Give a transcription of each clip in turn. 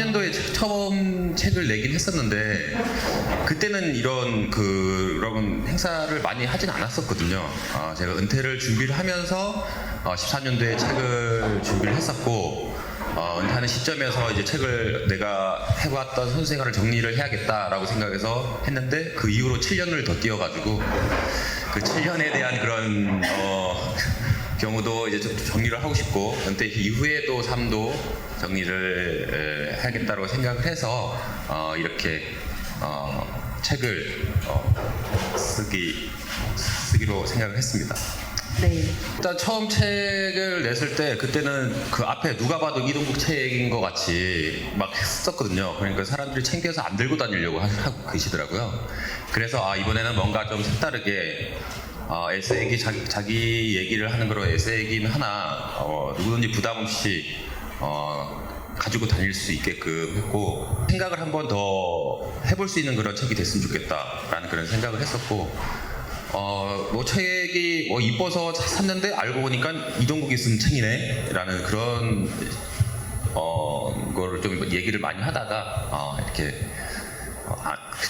13년도에 처음 책을 내긴 했었는데 그때는 그런 행사를 많이 하진 않았었거든요. 제가 은퇴를 준비를 하면서 13년도에 책을 준비를 했었고 은퇴하는 시점에서 이제 책을 내가 해왔던 선수 생활을 정리를 해야겠다라고 생각해서 했는데 그 이후로 7년을 더 뛰어가지고 그 7년에 대한 그런 경우도 이제 좀 정리를 하고 싶고 은퇴 이후에도 삶도 정리를 해야겠다고 생각을 해서 이렇게 책을 쓰기로 생각을 했습니다. 네. 일단 처음 책을 냈을 때 그때는 그 앞에 누가 봐도 이동국 책인 것 같이 막 했었거든요. 그러니까 사람들이 챙겨서 안 들고 다니려고 하고 계시더라고요. 그래서 이번에는 뭔가 좀 색다르게 에세이기 자기 얘기를 하는 거로 에세이긴 하나 누구든지 부담 없이 가지고 다닐 수 있게끔 했고 생각을 한 번 더 해볼 수 있는 그런 책이 됐으면 좋겠다라는 그런 생각을 했었고 책이 이뻐서 샀는데 알고 보니까 이동국이 쓴 책이네 라는 그런 거를 좀 얘기를 많이 하다가 이렇게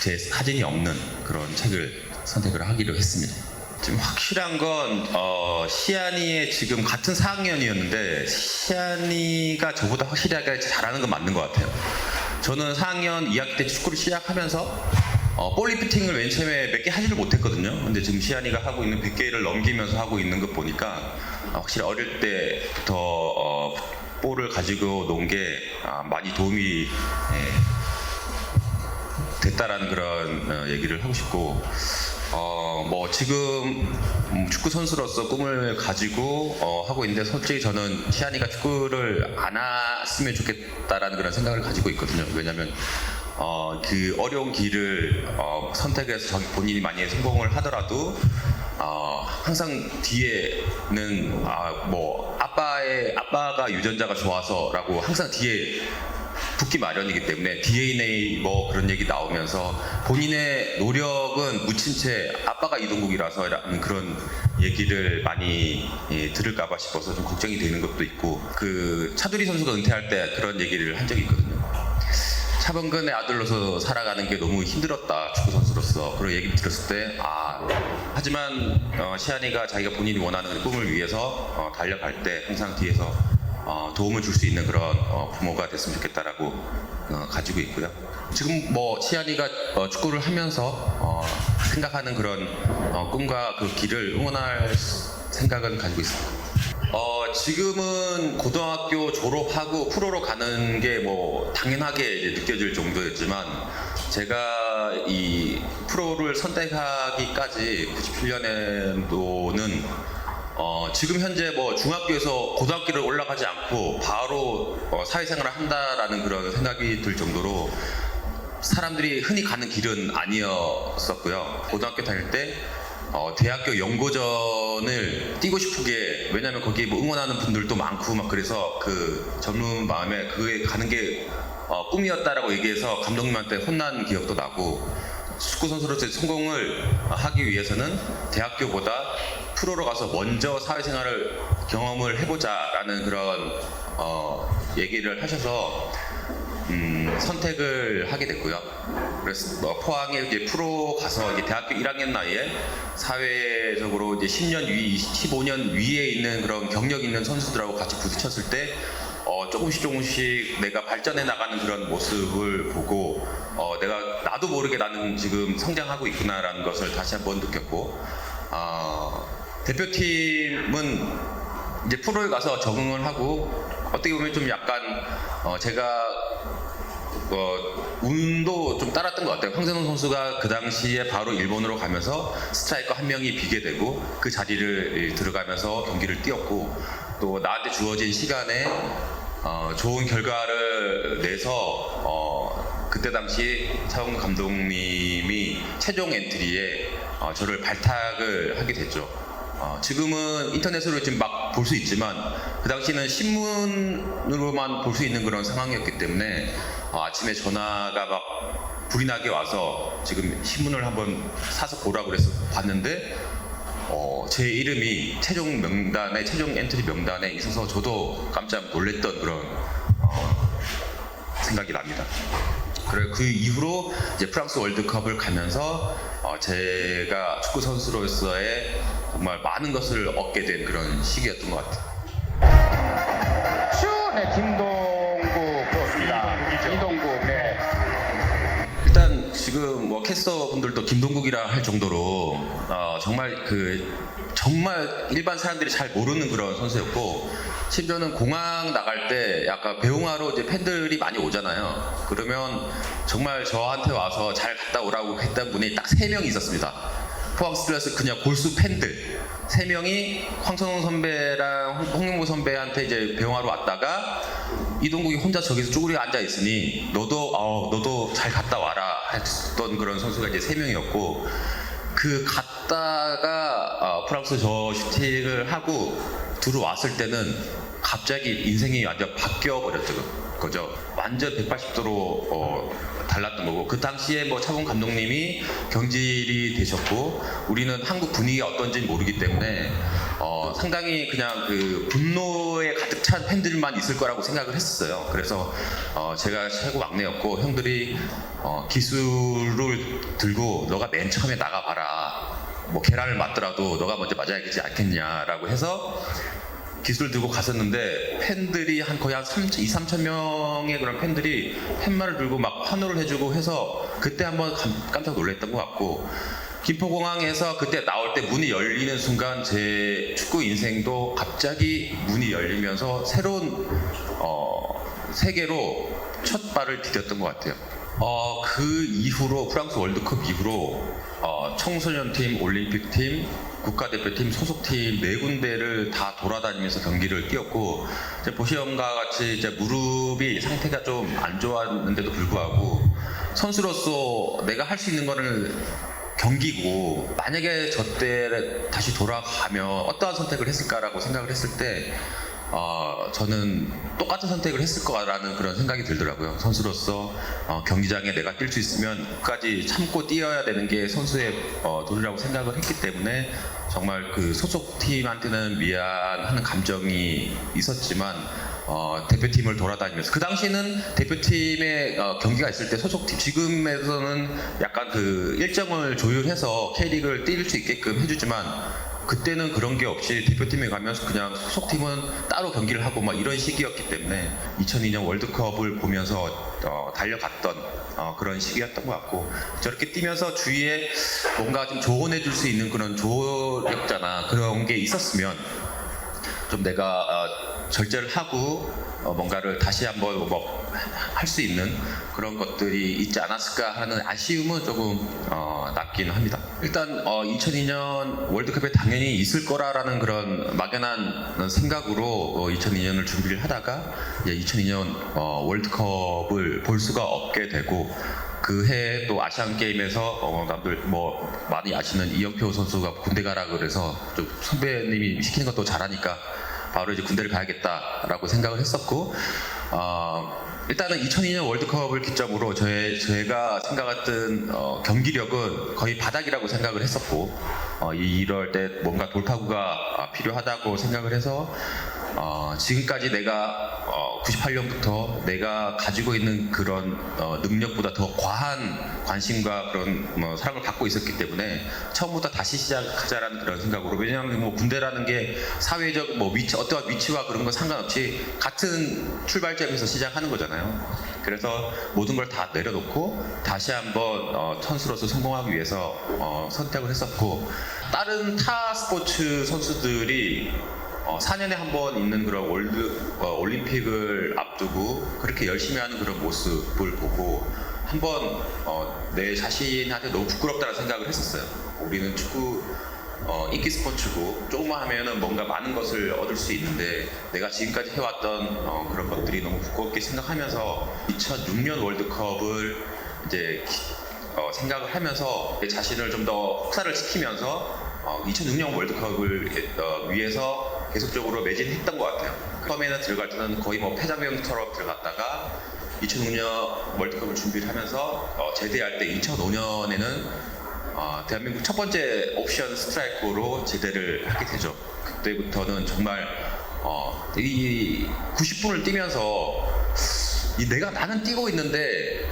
제 사진이 없는 그런 책을 선택을 하기로 했습니다. 지금 확실한 건 시안이의 지금 같은 4학년이었는데 시안이가 저보다 확실하게 잘하는 건 맞는 것 같아요. 저는 4학년 2학기 때 축구를 시작하면서 볼리프팅을 맨 처음에 몇 개 하지를 못했거든요. 근데 지금 시안이가 하고 있는 100개를 넘기면서 하고 있는 것 보니까 확실히 어릴 때부터 볼을 가지고 논 게 많이 도움이 됐다라는 그런 얘기를 하고 싶고 지금 축구 선수로서 꿈을 가지고 하고 있는데 솔직히 저는 시안이가 축구를 안 했으면 좋겠다라는 그런 생각을 가지고 있거든요. 왜냐하면 그 어려운 길을 선택해서 본인이 만약에 성공을 하더라도 항상 뒤에는 아빠가 유전자가 좋아서라고 항상 뒤에 붙기 마련이기 때문에 DNA 그런 얘기 나오면서 본인의 노력은 묻힌 채 아빠가 이동국이라서라는 그런 얘기를 많이 들을까봐 싶어서 좀 걱정이 되는 것도 있고 그 차두리 선수가 은퇴할 때 그런 얘기를 한 적이 있거든요. 차범근의 아들로서 살아가는 게 너무 힘들었다 축구 선수로서 그런 얘기를 들었을 때 하지만 시안이가 자기가 본인이 원하는 꿈을 위해서 달려갈 때 항상 뒤에서 도움을 줄 수 있는 그런 부모가 됐으면 좋겠다라고 가지고 있고요. 지금 시안이가 축구를 하면서 생각하는 그런 꿈과 그 길을 응원할 생각은 가지고 있습니다. 지금은 고등학교 졸업하고 프로로 가는 게 당연하게 이제 느껴질 정도였지만 제가 이 프로를 선택하기까지 97년도는 지금 현재 중학교에서 고등학교를 올라가지 않고 바로 사회생활을 한다라는 그런 생각이 들 정도로 사람들이 흔히 가는 길은 아니었었고요. 고등학교 다닐 때 대학교 연고전을 뛰고 싶게 왜냐면 거기 응원하는 분들도 많고 막 그래서 그 젊은 마음에 그게 가는 게 꿈이었다라고 얘기해서 감독님한테 혼난 기억도 나고 축구 선수로서의 성공을 하기 위해서는 대학교보다 프로로 가서 먼저 사회생활을 경험을 해보자라는 그런 얘기를 하셔서 선택을 하게 됐고요. 그래서 포항에 이제 프로 가서 이제 대학교 1학년 나이에 사회적으로 이제 10년 15년 위에 있는 그런 경력 있는 선수들하고 같이 부딪혔을 때 조금씩 내가 발전해 나가는 그런 모습을 보고 나도 모르게 나는 지금 성장하고 있구나라는 것을 다시 한번 느꼈고 대표팀은 이제 프로에 가서 적응을 하고 어떻게 보면 좀 약간 제가 운도 좀 따랐던 것 같아요. 황선홍 선수가 그 당시에 바로 일본으로 가면서 스트라이커 한 명이 비게 되고 그 자리를 들어가면서 경기를 뛰었고 또 나한테 주어진 시간에 좋은 결과를 내서 그때 당시 차범근 감독님이 최종 엔트리에 저를 발탁을 하게 됐죠. 지금은 인터넷으로 지금 막 볼 수 있지만 그 당시는 신문으로만 볼 수 있는 그런 상황이었기 때문에 아침에 전화가 막 불이 나게 와서 지금 신문을 한번 사서 보라고 그래서 봤는데 제 이름이 최종 엔트리 명단에 있어서 저도 깜짝 놀랐던 그런 생각이 납니다. 그리고 그 이후로 이제 프랑스 월드컵을 가면서 제가 축구 선수로서의 정말 많은 것을 얻게 된 그런 시기였던 것 같아요. 네, 김동국 그렇습니다. 이동국, 네. 일단 지금 뭐 캐스터 분들도 김동국이라 할 정도로 정말 일반 사람들이 잘 모르는 그런 선수였고, 심지어는 공항 나갈 때 약간 배웅하러 이제 팬들이 많이 오잖아요. 그러면 정말 저한테 와서 잘 갔다 오라고 했던 분이 딱 3명이 있었습니다. 포항 스틸러스 그냥 골수 팬들 3명이 황선홍 선배랑 홍명보 선배한테 이제 배웅하러 왔다가 이동국이 혼자 저기서 쭈그리고 앉아 있으니 너도 잘 갔다 와라 했던 그런 선수가 이제 3명이었고, 그 갔다가 프랑스 저 슈팅을 하고 들어왔을 때는 갑자기 인생이 완전 바뀌어 버렸죠. 거죠. 완전 180도로 달랐던 거고, 그 당시에 뭐 차범 감독님이 경질이 되셨고 우리는 한국 분위기가 어떤지 모르기 때문에 상당히 그냥 그 분노에 가득 찬 팬들만 있을 거라고 생각을 했었어요. 그래서 제가 최고 막내였고 형들이 기술을 들고 너가 맨 처음에 나가봐라, 뭐 계란을 맞더라도 너가 먼저 맞아야 되지 않겠냐라고 해서 기술 들고 갔었는데, 팬들이 거의 한 2,3천 명의 그런 팬들이 팻말을 들고 막 환호를 해주고 해서 그때 한번 깜짝 놀랐던 것 같고, 김포공항에서 그때 나올 때 문이 열리는 순간 제 축구 인생도 갑자기 문이 열리면서 새로운 세계로 첫 발을 디뎠던 것 같아요. 그 이후로 프랑스 월드컵 이후로 청소년팀, 올림픽팀, 국가대표팀, 소속팀 4군데를 다 돌아다니면서 경기를 뛰었고, 이제 보시험과 같이 이제 무릎이 상태가 좀 안 좋았는데도 불구하고 선수로서 내가 할 수 있는 거는 경기고, 만약에 저 때 다시 돌아가면 어떠한 선택을 했을까라고 생각을 했을 때 저는 똑같은 선택을 했을 거라는 그런 생각이 들더라고요. 선수로서 경기장에 내가 뛸 수 있으면 끝까지 참고 뛰어야 되는 게 선수의 도리라고 생각을 했기 때문에 정말 그 소속팀한테는 미안하는 감정이 있었지만 대표팀을 돌아다니면서, 그 당시에는 대표팀의 경기가 있을 때 소속팀, 지금에서는 약간 그 일정을 조율해서 K리그를 뛸 수 있게끔 해주지만 그때는 그런 게 없이 대표팀에 가면서 그냥 소속팀은 따로 경기를 하고 막 이런 시기였기 때문에 2002년 월드컵을 보면서 달려갔던 그런 시기였던 것 같고, 저렇게 뛰면서 주위에 뭔가 좀 조언해 줄 수 있는 그런 조력자나 그런 게 있었으면 좀 내가 절제를 하고 뭔가를 다시 한번 할 수 있는 그런 것들이 있지 않았을까 하는 아쉬움은 조금 남긴 합니다. 일단 2002년 월드컵에 당연히 있을 거라는 그런 막연한 생각으로 2002년을 준비를 하다가 이제 2002년 월드컵을 볼 수가 없게 되고, 그 해에 또 아시안 게임에서 남들 뭐 많이 아시는 이영표 선수가 군대 가라 그래서 좀 선배님이 시키는 것도 잘하니까 바로 이제 군대를 가야겠다라고 생각을 했었고, 일단은 2002년 월드컵을 기점으로 제가 생각했던 경기력은 거의 바닥이라고 생각을 했었고, 이럴 때 뭔가 돌파구가 필요하다고 생각을 해서 지금까지 내가 98년부터 내가 가지고 있는 그런 능력보다 더 과한 관심과 그런 사랑을 받고 있었기 때문에 처음부터 다시 시작하자라는 그런 생각으로, 왜냐하면 뭐 군대라는 게 사회적 뭐 어떠한 위치와 그런 건 상관없이 같은 출발점에서 시작하는 거잖아요. 그래서 모든 걸 다 내려놓고 다시 한번 선수로서 성공하기 위해서 선택을 했었고, 다른 타 스포츠 선수들이 4년에 한 번 있는 그런 올림픽을 앞두고 그렇게 열심히 하는 그런 모습을 보고 한번 내 자신한테 너무 부끄럽다는 생각을 했었어요. 우리는 축구 인기 스포츠고 조금만 하면은 뭔가 많은 것을 얻을 수 있는데 내가 지금까지 해왔던 그런 것들이 너무 부끄럽게 생각하면서 2006년 월드컵을 이제 생각을 하면서 내 자신을 좀 더 혹사를 시키면서 2006년 월드컵을 위해서 계속적으로 매진했던 것 같아요. 처음에는 들어갈 때는 거의 뭐 패자명처럼 들어갔다가 2006년 월드컵을 준비를 하면서 제대할 때 2005년에는 대한민국 첫 번째 옵션 스트라이커로 제대를 하게 되죠. 그때부터는 정말 이 90분을 뛰면서 나는 뛰고 있는데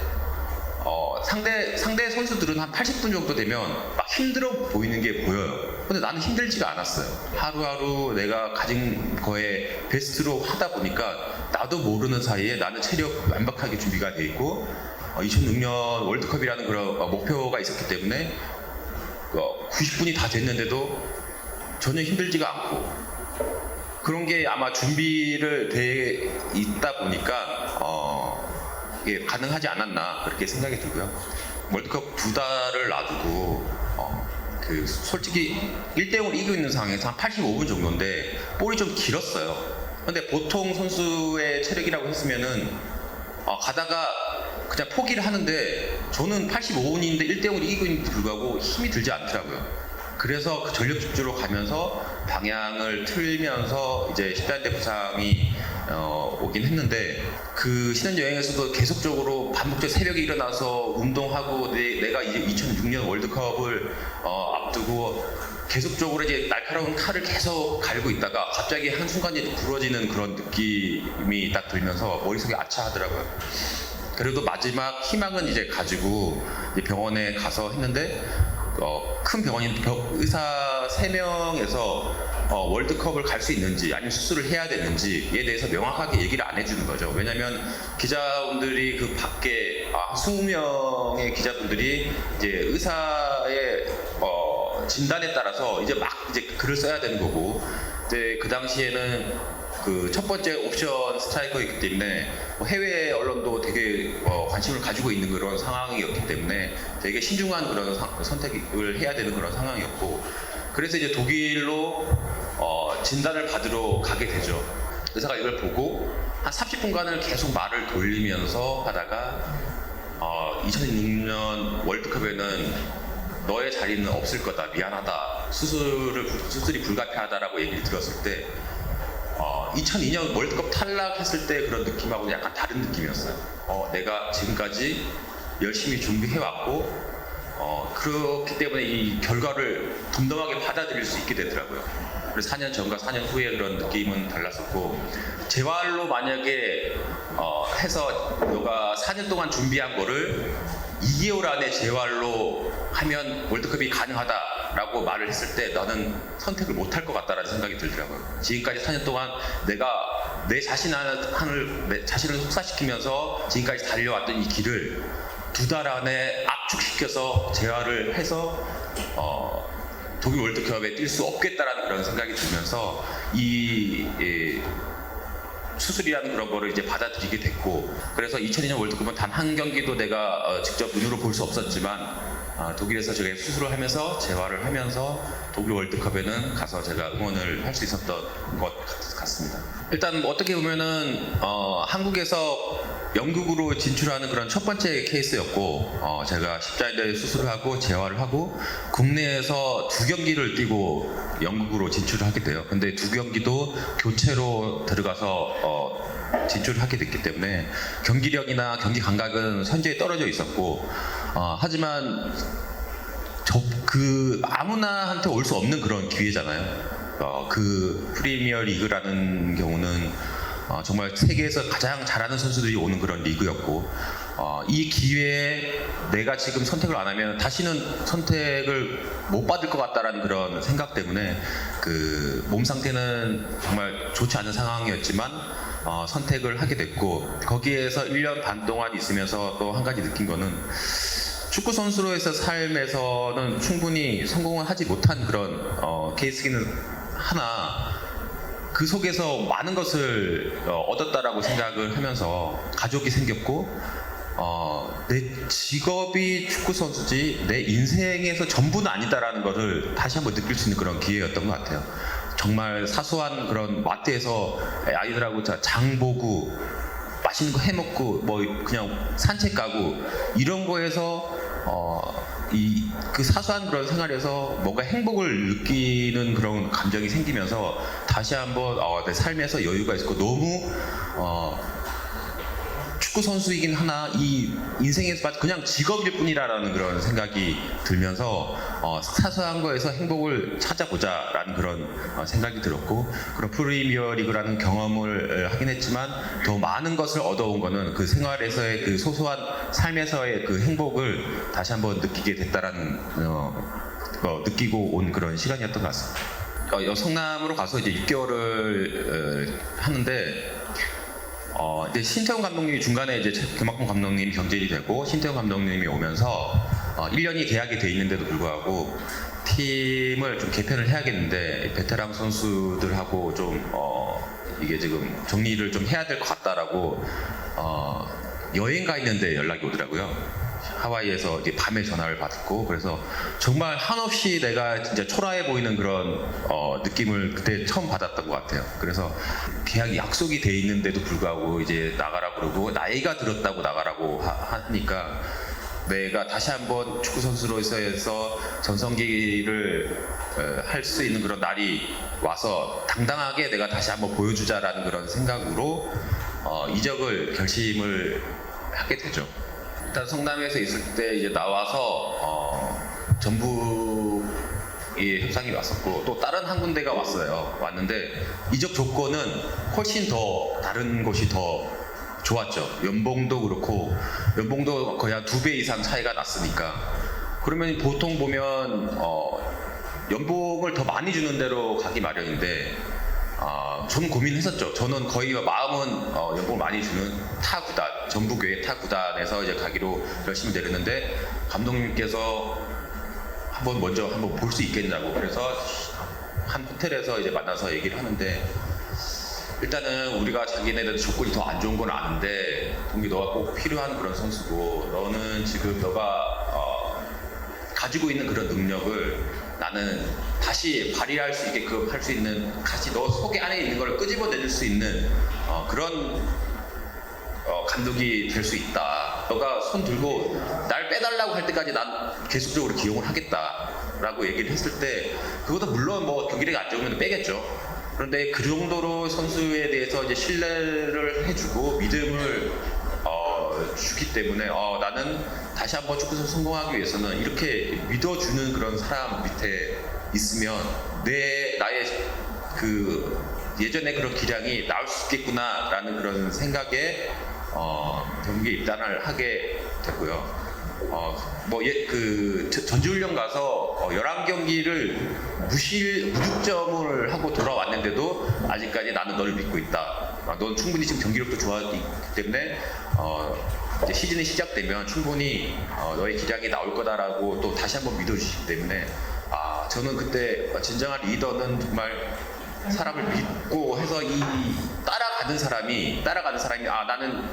상대 선수들은 한 80분 정도 되면 막 힘들어 보이는 게 보여요. 근데 나는 힘들지가 않았어요. 하루하루 내가 가진 거에 베스트로 하다 보니까 나도 모르는 사이에 나는 체력 완벽하게 준비가 돼 있고 2006년 월드컵이라는 그런 목표가 있었기 때문에 90분이 다 됐는데도 전혀 힘들지가 않고 그런 게 아마 준비를 돼 있다 보니까 이게 가능하지 않았나 그렇게 생각이 들고요. 월드컵 2달을 놔두고 솔직히 1대0으로 이기고 있는 상황에서 한 85분 정도인데 볼이 좀 길었어요. 근데 보통 선수의 체력이라고 했으면은 가다가 그냥 포기를 하는데 저는 85분인데 1대0으로 이기고 있는데도 불구하고 힘이 들지 않더라고요. 그래서 그 전력 집중으로 가면서 방향을 틀면서 이제 10대 부상이 오긴 했는데 그 신혼여행에서도 계속적으로 반복적으로 새벽에 일어나서 운동하고 내가 이제 2006년 월드컵을 앞두고 계속적으로 이제 날카로운 칼을 계속 갈고 있다가 갑자기 한순간에 부러지는 그런 느낌이 딱 들면서 머릿속이 아차하더라고요. 그래도 마지막 희망은 이제 가지고 이제 병원에 가서 했는데 큰 병원인 의사 3명에서 월드컵을 갈 수 있는지 아니면 수술을 해야 되는지에 대해서 명확하게 얘기를 안 해주는 거죠. 왜냐하면 기자분들이 그 밖에 20명의 기자분들이 이제 의사의 진단에 따라서 이제 막 이제 글을 써야 되는 거고 이제 그 당시에는 그 첫 번째 옵션 스트라이커이기 때문에 해외 언론도 되게 관심을 가지고 있는 그런 상황이었기 때문에 되게 신중한 그런 선택을 해야 되는 그런 상황이었고 그래서 이제 독일로 진단을 받으러 가게 되죠. 의사가 이걸 보고 한 30분간을 계속 말을 돌리면서 하다가 2006년 월드컵에는 너의 자리는 없을 거다. 미안하다. 수술이 불가피하다라고 얘기를 들었을 때 2002년 월드컵 탈락했을 때 그런 느낌하고는 약간 다른 느낌이었어요. 내가 지금까지 열심히 준비해왔고 그렇기 때문에 이 결과를 덤덤하게 받아들일 수 있게 되더라고요. 그래서 4년 전과 4년 후에 그런 느낌은 달랐었고 재활로 만약에 해서 너가 4년 동안 준비한 거를 2개월 안에 재활로 하면 월드컵이 가능하다라고 말을 했을 때 나는 선택을 못할 것 같다라는 생각이 들더라고요. 지금까지 4년 동안 내가 내 자신을 속사시키면서 지금까지 달려왔던 이 길을 2달 안에 압축시켜서 재활을 해서 독일 월드컵에 뛸 수 없겠다라는 그런 생각이 들면서 수술이라는 그런 거를 이제 받아들이게 됐고 그래서 2002년 월드컵은 단 한 경기도 내가 직접 눈으로 볼 수 없었지만 독일에서 제가 수술을 하면서 재활을 하면서 독일 월드컵에는 가서 제가 응원을 할 수 있었던 것 같습니다. 일단 어떻게 보면은 한국에서 영국으로 진출하는 그런 첫 번째 케이스였고 제가 십자인대 수술을 하고 재활을 하고 국내에서 2경기를 뛰고 영국으로 진출을 하게 돼요. 근데 2경기도 교체로 들어가서 진출을 하게 됐기 때문에 경기력이나 경기 감각은 현저히 떨어져 있었고 하지만 아무나한테 올 수 없는 그런 기회잖아요. 그 프리미어 리그라는 경우는 정말 세계에서 가장 잘하는 선수들이 오는 그런 리그였고 이 기회에 내가 지금 선택을 안 하면 다시는 선택을 못 받을 것 같다라는 그런 생각 때문에 그 몸 상태는 정말 좋지 않은 상황이었지만 선택을 하게 됐고 거기에서 1년 반 동안 있으면서 또 한 가지 느낀 거는 축구 선수로서의 삶에서는 충분히 성공을 하지 못한 그런 케이스기는 하나 그 속에서 많은 것을 얻었다라고 생각을 하면서 가족이 생겼고 내 직업이 축구 선수지 내 인생에서 전부는 아니다라는 것을 다시 한번 느낄 수 있는 그런 기회였던 것 같아요. 정말 사소한 그런 마트에서 아이들하고 장 보고 맛있는 거 해먹고 뭐 그냥 산책 가고 이런 거에서 그 사소한 그런 생활에서 뭔가 행복을 느끼는 그런 감정이 생기면서 다시 한번 내 삶에서 여유가 있고 너무 축구 축구 선수이긴 하나 이 인생에서 그냥 직업일 뿐이라는 그런 생각이 들면서 사소한 거에서 행복을 찾아보자라는 그런 생각이 들었고, 그런 프리미어리그라는 경험을 하긴 했지만 더 많은 것을 얻어온 거는 그 생활에서의 그 소소한 삶에서의 그 행복을 다시 한번 느끼게 됐다라는 느끼고 온 그런 시간이었던 것 같습니다. 성남으로 가서 이제 6개월을 하는데 이제 신태용 감독님이 중간에 이제 김학범 감독님이 경질이 되고 신태용 감독님이 오면서 1년이 계약이 돼 있는데도 불구하고 팀을 좀 개편을 해야겠는데 베테랑 선수들하고 좀 이게 지금 정리를 좀 해야 될 것 같다라고 여행 가 있는데 연락이 오더라고요. 하와이에서 이제 밤에 전화를 받고, 그래서 정말 한없이 내가 진짜 초라해 보이는 그런 느낌을 그때 처음 받았던 것 같아요. 그래서 계약이 약속이 돼 있는데도 불구하고 이제 나가라 그러고 나이가 들었다고 나가라고 하니까 내가 다시 한번 축구 선수로서 전성기를 할 수 있는 그런 날이 와서 당당하게 내가 다시 한번 보여주자라는 그런 생각으로 이적을 결심을 하게 되죠. 일단 성남에서 있을 때 이제 나와서 전북의 협상이 왔었고 또 다른 한 군데가 왔는데 이적 조건은 훨씬 더 다른 곳이 더 좋았죠. 연봉도 그렇고 연봉도 거의 한 2배 이상 차이가 났으니까. 그러면 보통 보면 연봉을 더 많이 주는 데로 가기 마련인데 저는 고민했었죠. 저는 거의 마음은 연봉을 많이 주는 타 구단, 전북 외의 타 구단에서 이제 가기로 열심히 내렸는데 감독님께서 먼저 한번 볼 수 있겠냐고, 그래서 한 호텔에서 이제 만나서 얘기를 하는데, 일단은 우리가 자기네들 조건이 더 안 좋은 건 아는데 동기 너가 꼭 필요한 그런 선수고 너는 지금 너가 가지고 있는 그런 능력을 나는 다시 발휘할 수 있게끔 할 수 있는, 다시 너 속에 안에 있는 걸 끄집어낼 수 있는 그런 감독이 될 수 있다. 너가 손 들고 날 빼달라고 할 때까지 난 계속적으로 기용을 하겠다라고 얘기를 했을 때, 그것도 물론 뭐 경기력이 안 좋으면 빼겠죠. 그런데 그 정도로 선수에 대해서 이제 신뢰를 해주고 믿음을 주기 때문에 나는 다시 한번 축구에서 성공하기 위해서는 이렇게 믿어주는 그런 사람 밑에 있으면 나의 그 예전에 그런 기량이 나올 수 있겠구나라는 그런 생각에 경기에 입단을 하게 됐고요. 전지훈련 가서 11경기를 무득점을 하고 돌아왔는데도 아직까지 나는 너를 믿고 있다. 넌 충분히 지금 경기력도 좋아하기 때문에 이제 시즌이 시작되면 충분히 너의 기량이 나올 거다라고 또 다시 한번 믿어주시기 때문에 저는 그때 진정한 리더는 정말 사람을 믿고 해서 따라가는 사람이 나는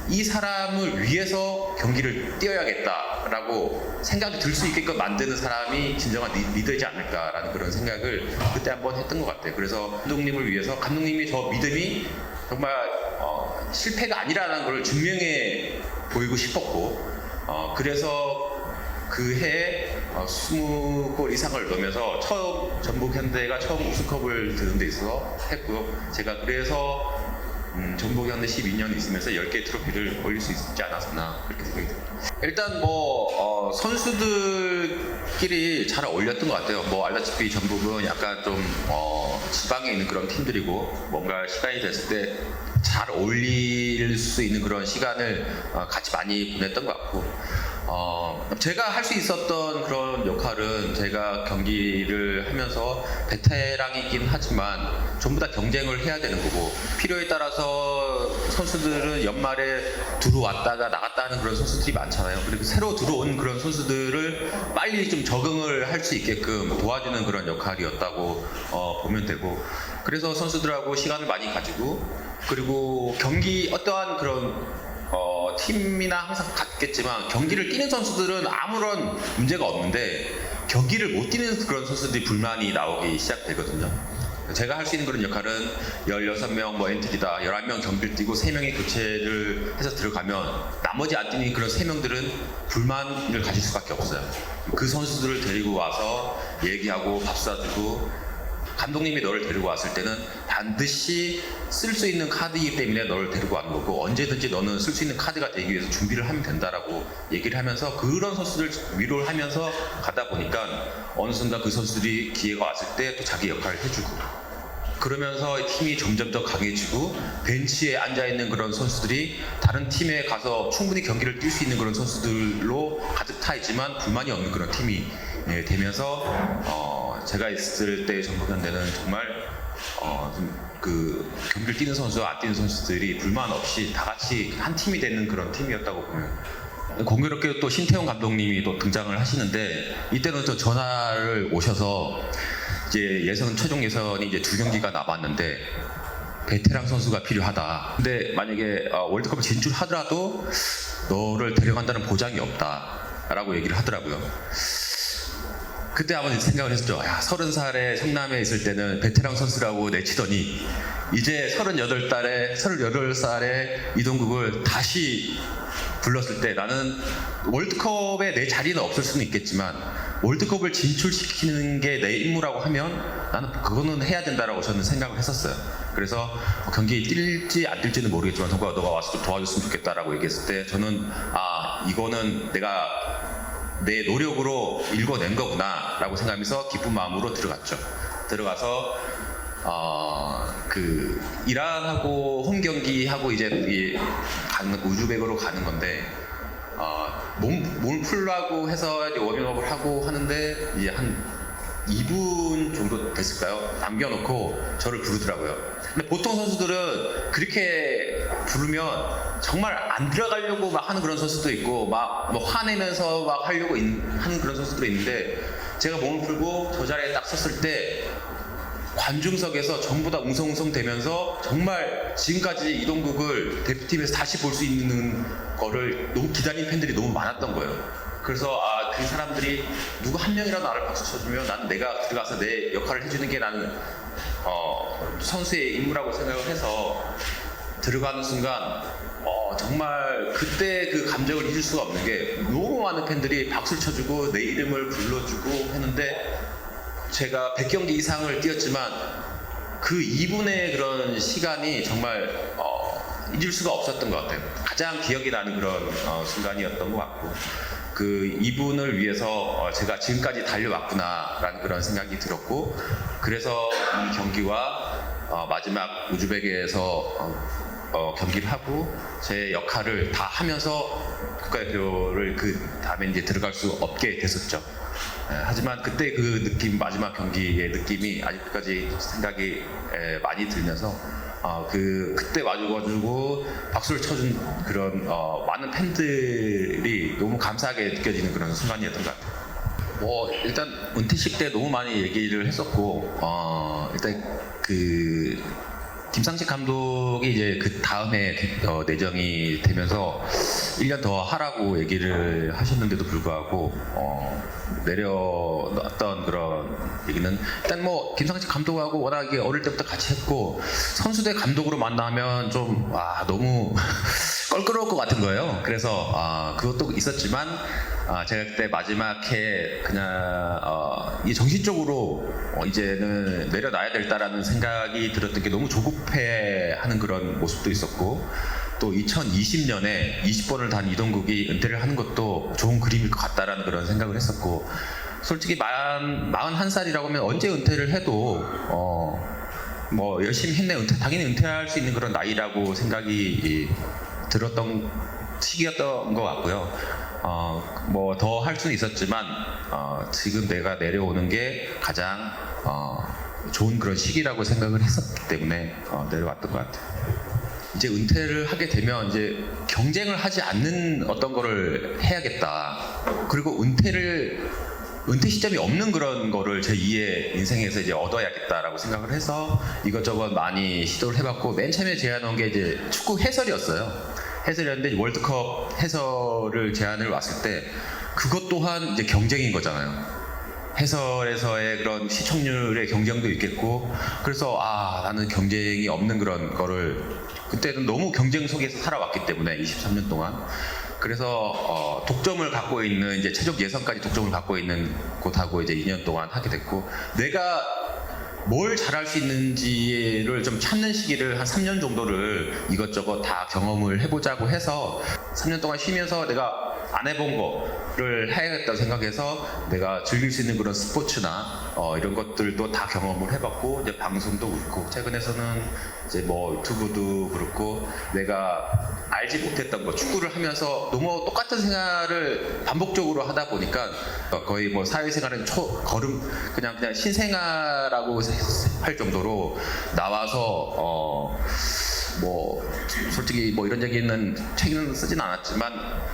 이 사람을 위해서 경기를 뛰어야겠다라고 생각이 들 수 있게끔 만드는 사람이 진정한 리더이지 않을까라는 그런 생각을 그때 한번 했던 것 같아요. 그래서 감독님을 위해서 감독님이 저 믿음이 정말 실패가 아니라는 걸 증명해 보이고 싶었고, 그래서 그 해에 20골 이상을 넣으면서 처음 전북 현대가 처음 우승컵을 드는 데 있어서 했고요. 제가 그래서 전북 현대 12년 있으면서 10개의 트로피를 올릴 수 있지 않았나 그렇게 생각이 듭니다. 일단 선수들끼리 잘 어울렸던 것 같아요. 알다시피 전북은 약간 좀 지방에 있는 그런 팀들이고 뭔가 시간이 됐을 때 잘 어울릴 수 있는 그런 시간을 같이 많이 보냈던 것 같고, 제가 할 수 있었던 그런 역할은 제가 경기를 하면서 베테랑이긴 하지만 전부 다 경쟁을 해야 되는 거고, 필요에 따라서 선수들은 연말에 들어왔다가 나갔다 하는 그런 선수들이 많잖아요. 그리고 새로 들어온 그런 선수들을 빨리 좀 적응을 할 수 있게끔 도와주는 그런 역할이었다고 보면 되고, 그래서 선수들하고 시간을 많이 가지고, 그리고 어떠한 그런 팀이나 항상 같겠지만 경기를 뛰는 선수들은 아무런 문제가 없는데 경기를 못 뛰는 그런 선수들이 불만이 나오기 시작되거든요. 제가 할 수 있는 그런 역할은 16명 엔트리다, 11명 경기를 뛰고 3명이 교체를 해서 들어가면 나머지 안 뛰는 그런 3명들은 불만을 가질 수밖에 없어요. 그 선수들을 데리고 와서 얘기하고 밥 사주고, 감독님이 너를 데리고 왔을 때는 반드시 쓸 수 있는 카드이기 때문에 너를 데리고 간 거고 언제든지 너는 쓸 수 있는 카드가 되기 위해서 준비를 하면 된다라고 얘기를 하면서 그런 선수들 위로를 하면서 가다 보니까 어느 순간 그 선수들이 기회가 왔을 때 또 자기 역할을 해주고 그러면서 팀이 점점 더 강해지고 벤치에 앉아있는 그런 선수들이 다른 팀에 가서 충분히 경기를 뛸 수 있는 그런 선수들로 가득 차 있지만 불만이 없는 그런 팀이 되면서 제가 있을 때 전북현대는 정말 그 경기를 뛰는 선수와 안 뛰는 선수들이 불만 없이 다 같이 한 팀이 되는 그런 팀이었다고 보면 공교롭게 또 신태용 감독님이 또 등장을 하시는데 이때는 또 전화를 오셔서 이제 최종 예선이 이제 2경기가 남았는데 베테랑 선수가 필요하다. 근데 만약에 월드컵 진출하더라도 너를 데려간다는 보장이 없다라고 얘기를 하더라고요. 그때 한번 생각을 했었죠. 30살에 성남에 있을 때는 베테랑 선수라고 내치더니 이제 38살에 이동국을 다시 불렀을 때 나는 월드컵에 내 자리는 없을 수는 있겠지만 월드컵을 진출시키는 게 내 임무라고 하면 나는 그거는 해야 된다라고 저는 생각을 했었어요. 그래서 경기 뛸지 안 뛸지는 모르겠지만 동구가 너가 와서 좀 도와줬으면 좋겠다라고 얘기했을 때 저는 이거는 내가 내 노력으로 읽어낸 거구나 라고 생각하면서 기쁜 마음으로 들어갔죠. 들어가서 그 이란하고 홈 경기하고 이제 우즈벡으로 가는 건데 몸을 풀라고 해서 이제 워밍업을 하고 하는데 이제 한 2분 정도 됐을까요? 남겨놓고 저를 부르더라고요. 근데 보통 선수들은 그렇게 부르면 정말 안 들어가려고 막 하는 그런 선수도 있고 막 뭐 화내면서 막 하려고 하는 그런 선수도 있는데 제가 몸을 풀고 저 자리에 딱 섰을 때 관중석에서 전부 다 웅성웅성 되면서 정말 지금까지 이동국을 대표팀에서 다시 볼 수 있는 거를 너무 기다린 팬들이 너무 많았던 거예요. 그래서 그 사람들이 누구 한 명이라도 나를 박수 쳐주면 나는 내가 들어가서 내 역할을 해주는 게 나는 선수의 임무라고 생각을 해서 들어가는 순간 정말 그때 그 감정을 잊을 수가 없는 게 너무 많은 팬들이 박수를 쳐주고 내 이름을 불러주고 했는데 제가 100경기 이상을 뛰었지만 그 2분의 그런 시간이 정말 잊을 수가 없었던 것 같아요. 가장 기억이 나는 그런 순간이었던 것 같고 그 2분을 위해서 제가 지금까지 달려왔구나라는 그런 생각이 들었고 그래서 이 경기와 마지막 우즈벡에서 경기를 하고 제 역할을 다 하면서 국가대표를 그 다음에 이제 들어갈 수 없게 됐었죠. 하지만 그때 그 느낌, 마지막 경기의 느낌이 아직까지 생각이 많이 들면서 그때 와가지고 박수를 쳐준 그런 많은 팬들이 너무 감사하게 느껴지는 그런 순간이었던 것 같아요. 일단 은퇴식 때 너무 많이 얘기를 했었고 일단 그 김상식 감독이 이제 그 다음에 내정이 되면서 1년 더 하라고 얘기를 하셨는데도 불구하고 내려놨던 그런 얘기는 일단 뭐 김상식 감독하고 워낙에 어릴 때부터 같이 했고 선수대 감독으로 만나면 좀 너무 껄끄러울 것 같은 거예요. 그래서 그것도 있었지만 제가 그때 마지막 해 그냥 이 정신적으로 이제는 내려놔야 될다라는 생각이 들었던 게 너무 조급해하는 그런 모습도 있었고 또 2020년에 20번을 단 이동국이 은퇴를 하는 것도 좋은 그림일 것 같다라는 그런 생각을 했었고 솔직히 41살이라고 하면 언제 은퇴를 해도 뭐 열심히 했네 당연히 은퇴할 수 있는 그런 나이라고 생각이 들었던 시기였던 것 같고요. 뭐 더 할 수는 있었지만 지금 내가 내려오는 게 가장 좋은 그런 시기라고 생각을 했었기 때문에 내려왔던 것 같아요. 이제 은퇴를 하게 되면 이제 경쟁을 하지 않는 어떤 거를 해야겠다. 그리고 은퇴 시점이 없는 그런 거를 제 2의 인생에서 이제 얻어야겠다라고 생각을 해서 이것저것 많이 시도를 해봤고 맨 처음에 제안한 게 이제 축구 해설이었어요. 해설이었는데 나이트컵 해설을 제안을 왔을 때 그것 또한 이제 경쟁인 거잖아요. 해설에서의 그런 시청률의 경쟁도 있겠고 그래서 나는 경쟁이 없는 그런 거를 그때는 너무 경쟁 속에서 살아왔기 때문에 23년 동안 그래서 독점을 갖고 있는 이제 최적 예선까지 독점을 갖고 있는 곳하고 이제 2년 동안 하게 됐고 내가 뭘 잘할 수 있는지를 좀 찾는 시기를 한 3년 정도를 이것저것 다 경험을 해보자고 해서 3년 동안 쉬면서 내가 안 해본 거를 해야겠다고 생각해서 내가 즐길 수 있는 그런 스포츠나 이런 것들도 다 경험을 해봤고 이제 방송도 그렇고 최근에서는 이제 뭐 유튜브도 그렇고 내가 알지 못했던 거 축구를 하면서 너무 똑같은 생활을 반복적으로 하다 보니까 거의 뭐 사회생활은 그냥 신생아라고 할 정도로 나와서 뭐 솔직히 뭐 이런 얘기는 책은 쓰진 않았지만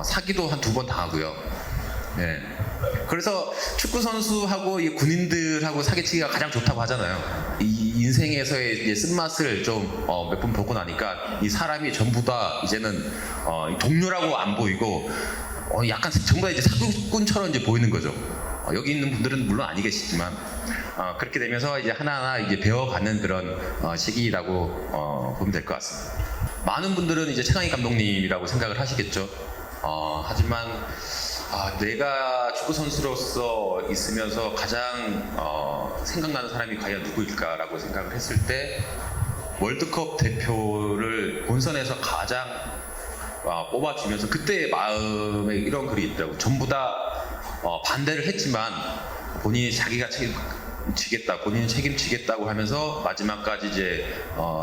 사기도 한 2번 당하고요. 네. 그래서 축구 선수하고 이 군인들하고 사기치기가 가장 좋다고 하잖아요. 이 인생에서의 이제 쓴맛을 좀 몇 번 보고 나니까 이 사람이 전부 다 이제는 동료라고 안 보이고 약간 전부 다 이제 사기꾼처럼 이제 보이는 거죠. 여기 있는 분들은 물론 아니 계시지만 그렇게 되면서 이제 하나하나 이제 배워가는 그런 시기라고 보면 될 것 같습니다. 많은 분들은 이제 최강희 감독님이라고 생각을 하시겠죠. 하지만 내가 축구 선수로서 있으면서 가장 생각나는 사람이 과연 누구일까라고 생각을 했을 때 월드컵 대표를 본선에서 가장 뽑아주면서 그때의 마음에 이런 글이 있더라고요. 전부 다 반대를 했지만 본인이 자기가 본인이 책임지겠다고 하면서 마지막까지 이제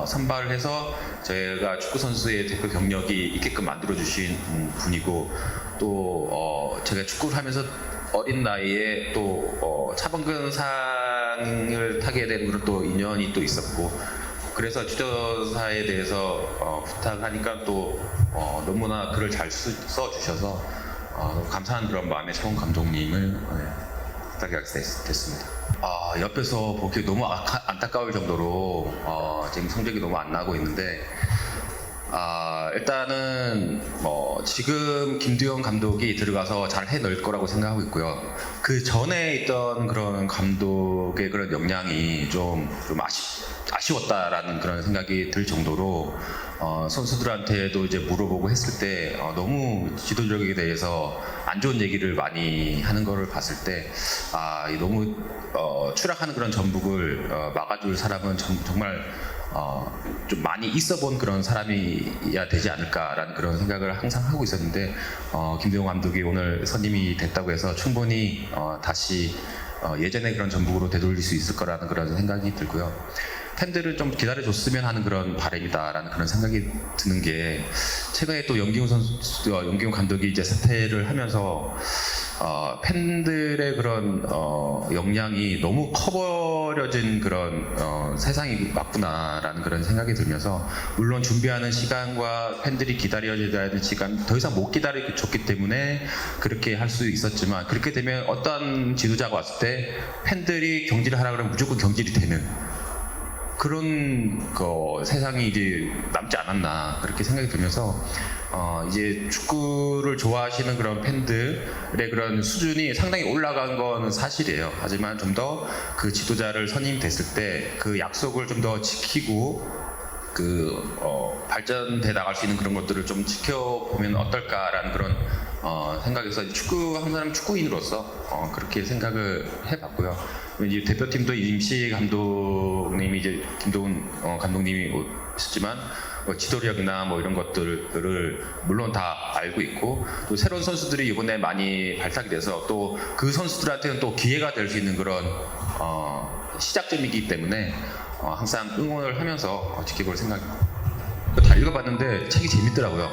선발을 해서 제가 축구 선수의 대표 경력이 있게끔 만들어 주신 분이고 또 제가 축구를 하면서 어린 나이에 또 차범근상을 타게 된 그런 또 인연이 또 있었고 그래서 주저사에 대해서 부탁하니까 또 너무나 글을 잘 써주셔서 감사한 그런 마음에 최원 감독님을 부탁하게 됐습니다. 옆에서 보기 너무 안타까울 정도로 지금 성적이 너무 안 나고 있는데 일단은 지금 김두현 감독이 들어가서 잘 해낼 거라고 생각하고 있고요. 그 전에 있던 그런 감독의 그런 역량이 좀 아쉬웠다라는 그런 생각이 들 정도로 선수들한테도 이제 물어보고 했을 때 너무 지도력에 대해서 안 좋은 얘기를 많이 하는 거를 봤을 때 너무 추락하는 그런 전북을 막아줄 사람은 정말 좀 많이 있어본 그런 사람이야 되지 않을까라는 그런 생각을 항상 하고 있었는데 김대용 감독이 오늘 선임이 됐다고 해서 충분히 다시 예전의 그런 전북으로 되돌릴 수 있을 거라는 그런 생각이 들고요. 팬들을 좀 기다려줬으면 하는 그런 바람이다라는 그런 생각이 드는 게 최근에 또 연기훈 감독이 이제 사퇴를 하면서 팬들의 그런 역량이 너무 커버려진 그런 세상이 맞구나라는 그런 생각이 들면서 물론 준비하는 시간과 팬들이 기다려야 하는 시간 더 이상 못 기다려줬기 때문에 그렇게 할 수 있었지만 그렇게 되면 어떤 지도자가 왔을 때 팬들이 경질을 하라 그러면 무조건 경질이 되는 그런 세상이 이제 남지 않았나 그렇게 생각이 들면서 이제 축구를 좋아하시는 그런 팬들의 그런 수준이 상당히 올라간 건 사실이에요. 하지만 좀 더 그 지도자를 선임됐을 때 그 약속을 좀 더 지키고 발전돼 나갈 수 있는 그런 것들을 좀 지켜보면 어떨까라는 그런 생각에서 한 사람 축구인으로서 그렇게 생각을 해봤고요. 이제 대표팀도 임시 감독님이 이제 김도훈 감독님이 오셨지만 지도력이나 뭐 이런 것들을 물론 다 알고 있고 또 새로운 선수들이 이번에 많이 발탁이 돼서 또 그 선수들한테는 또 기회가 될 수 있는 그런 시작점이기 때문에 항상 응원을 하면서 지켜볼 생각입니다. 다 읽어봤는데 책이 재밌더라고요.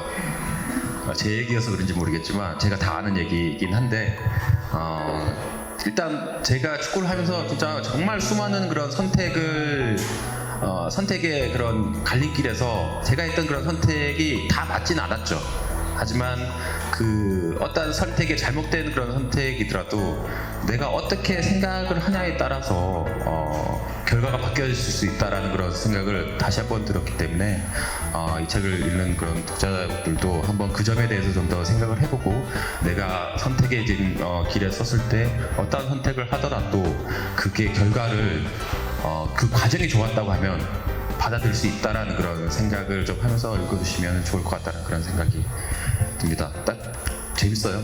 제 얘기여서 그런지 모르겠지만 제가 다 아는 얘기이긴 한데 일단 제가 축구를 하면서 진짜 정말 수많은 그런 선택의 그런 갈림길에서 제가 했던 그런 선택이 다 맞진 않았죠. 하지만 어떤 선택이 잘못된 그런 선택이더라도 내가 어떻게 생각을 하냐에 따라서 결과가 바뀌어질 수 있다라는 그런 생각을 다시 한번 들었기 때문에 이 책을 읽는 그런 독자들도 한번 그 점에 대해서 좀 더 생각을 해보고 내가 선택의 길에 섰을 때 어떤 선택을 하더라도 그게 결과를 그 과정이 좋았다고 하면 받아들일 수 있다라는 그런 생각을 좀 하면서 읽어주시면 좋을 것 같다는 그런 생각이 듭니다. 딱 재밌어요.